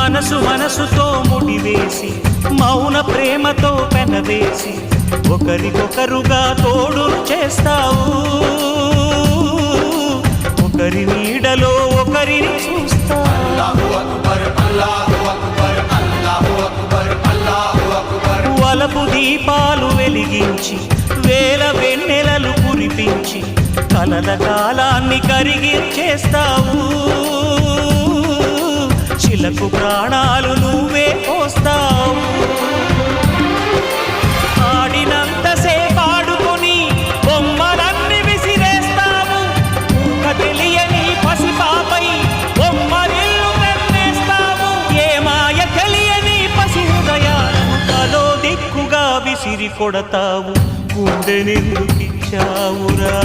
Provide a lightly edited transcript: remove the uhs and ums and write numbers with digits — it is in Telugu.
మనసు మనసుతో ముడివేసి మౌన ప్రేమతో పెనవేసి ఒకరికొకరుగా తోడును చేస్తావు. ఒకరి నీడలో ఒకరిని చూస్తావు. వలపు దీపాలు వెలిగించి వేల వెన్నెలలు కురిపించి కలల కాలాన్ని కరిగించేస్తావు. శిలకు ప్రాణాలు నువ్వే పోస్తావు. ఆడినంతసేపు ఆడుకొని బొమ్మలన్నీ విసిరేస్తావు. ఊహ తెలియని పసిపాపై బొమ్మరిల్లు తెన్నేస్తావు. ఏ మాయ తెలియని పసి హృదయాలను తలో దిక్కుగా విసిరి కొడతావు. గుండె నిందుకిచ్చావురా.